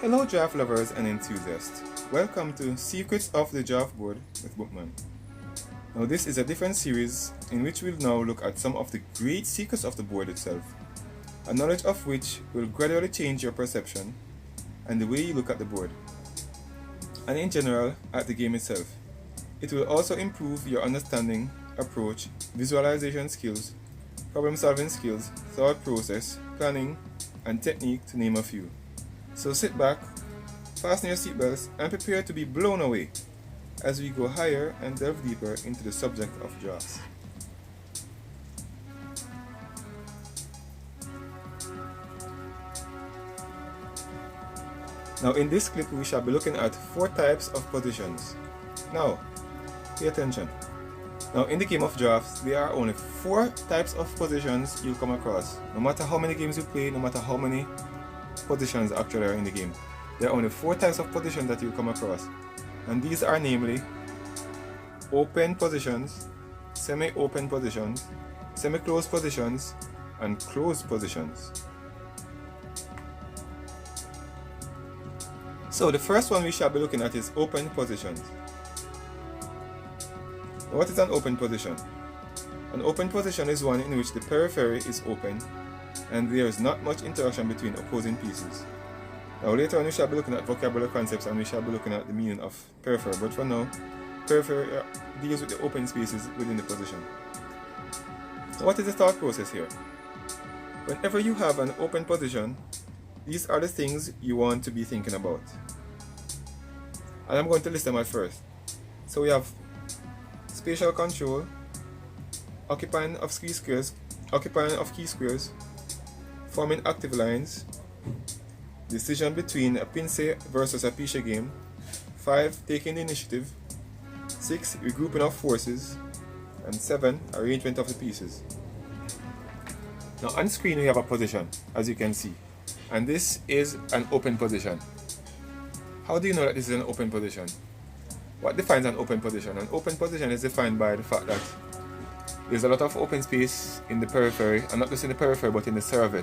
Hello draft lovers and enthusiasts. Welcome to Secrets of the Draft Board with Bookman. Now this is a different series in which we'll now look at some of the great secrets of the board itself, a knowledge of which will gradually change your perception and the way you look at the board, and in general at the game itself. It will also improve your understanding, approach, visualization skills, problem solving skills, thought process, planning, and technique to name a few. So sit back, fasten your seatbelts, and prepare to be blown away as we go higher and delve deeper into the subject of drafts. Now in this clip we shall be looking at 4 types of positions. Now, pay attention. Now in the game of drafts, there are only 4 types of positions you'll come across. No matter how many games you play, no matter how many positions actually are in the game, there are only 4 types of positions that you'll come across. And these are namely open positions, semi-open positions, semi-closed positions, and closed positions. So the first one we shall be looking at is open positions. Now, what is an open position? An open position is one in which the periphery is open and there is not much interaction between opposing pieces. Now later on we shall be looking at vocabulary concepts and we shall be looking at the meaning of periphery, but for now, periphery deals with the open spaces within the position. So what is the thought process here? Whenever you have an open position, these are the things you want to be thinking about. And I'm going to list them at first. So we have spatial control, occupying of key squares, forming active lines, decision between a pince versus a piche game, 5. Taking the initiative, 6. Regrouping of forces, and 7. Arrangement of the pieces. Now on screen we have a position, as you can see, and this is an open position. How do you know that this is an open position? What defines an open position? An open position is defined by the fact that there's a lot of open space in the periphery, and not just in the periphery but in the survey.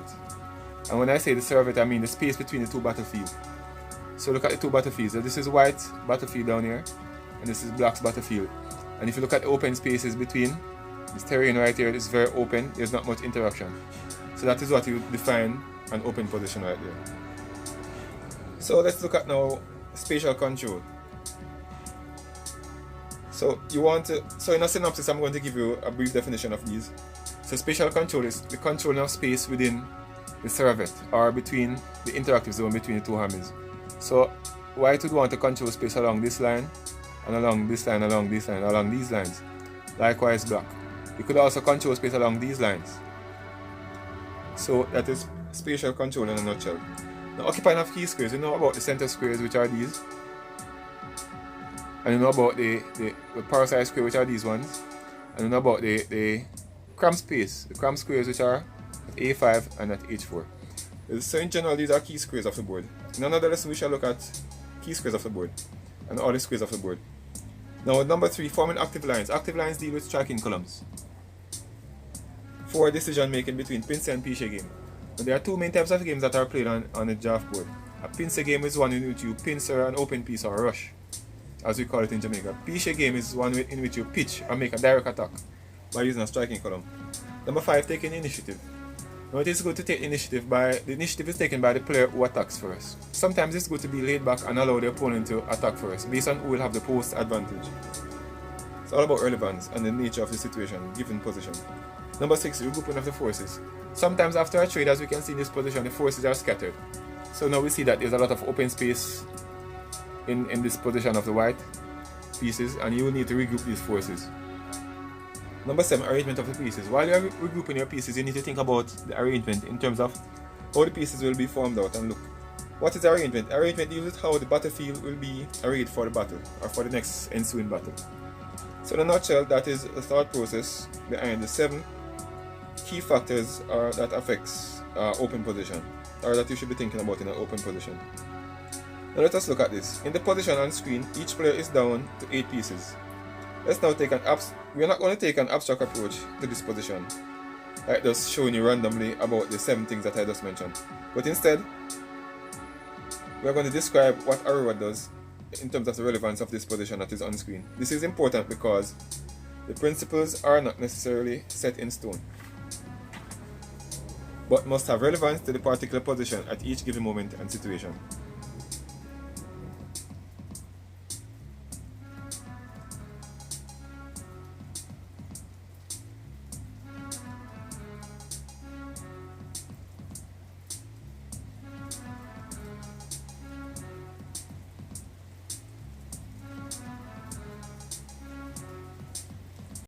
And when I say the survey, I mean the space between the 2 battlefields. So look at the 2 battlefields. So this is white battlefield down here, and this is black's battlefield. And if you look at the open spaces between, this terrain right here is very open, there's not much interaction. So that is what you define an open position right there. So let's look at now spatial control. So in a synopsis I'm going to give you a brief definition of these. So spatial control is the controlling of space within the survey or between the interactive zone between the 2 hammies. So white would want to control space along this line and along this line, along this line, along these lines. Likewise black. You could also control space along these lines. So that is spatial control in a nutshell. Now occupying of key squares, you know about the center squares, which are these. And you know about the parasite square, which are these ones. And you know about the cramp space, the cramp squares, which are at A5 and at H4. So in general, these are key squares of the board. In another lesson, we shall look at key squares of the board and all the squares of the board. Now, number 3, forming active lines. Active lines deal with striking columns. 4, decision making between pince and piche game. Now, there are 2 main types of games that are played on the draft board. A pince game is one in which you pince an open piece or rush, as we call it in Jamaica. Piche game is one in which you pitch or make a direct attack by using a striking column. Number 5, taking initiative. Now it is good to take initiative the initiative is taken by the player who attacks first. Sometimes it's good to be laid back and allow the opponent to attack first, based on who will have the post advantage. It's all about relevance and the nature of the situation, given position. Number 6, regrouping of the forces. Sometimes after a trade, as we can see in this position, the forces are scattered. So now we see that there's a lot of open space in this position of the white pieces, and you will need to regroup these forces. Number 7, arrangement of the pieces. While you are regrouping your pieces, you need to think about the arrangement in terms of how the pieces will be formed out. And look, what is arrangement? Arrangement deals with how the battlefield will be arrayed for the battle, or for the next ensuing battle. So in a nutshell, that is the thought process behind the 7 key factors that affects open position, or that you should be thinking about in an open position. Now let us look at this. In the position on screen, each player is down to 8 pieces. Let's now take we are not going to take an abstract approach to this position, like just showing you randomly about the 7 things that I just mentioned. But instead, we are going to describe what Aurora does in terms of the relevance of this position that is on screen. This is important because the principles are not necessarily set in stone, but must have relevance to the particular position at each given moment and situation.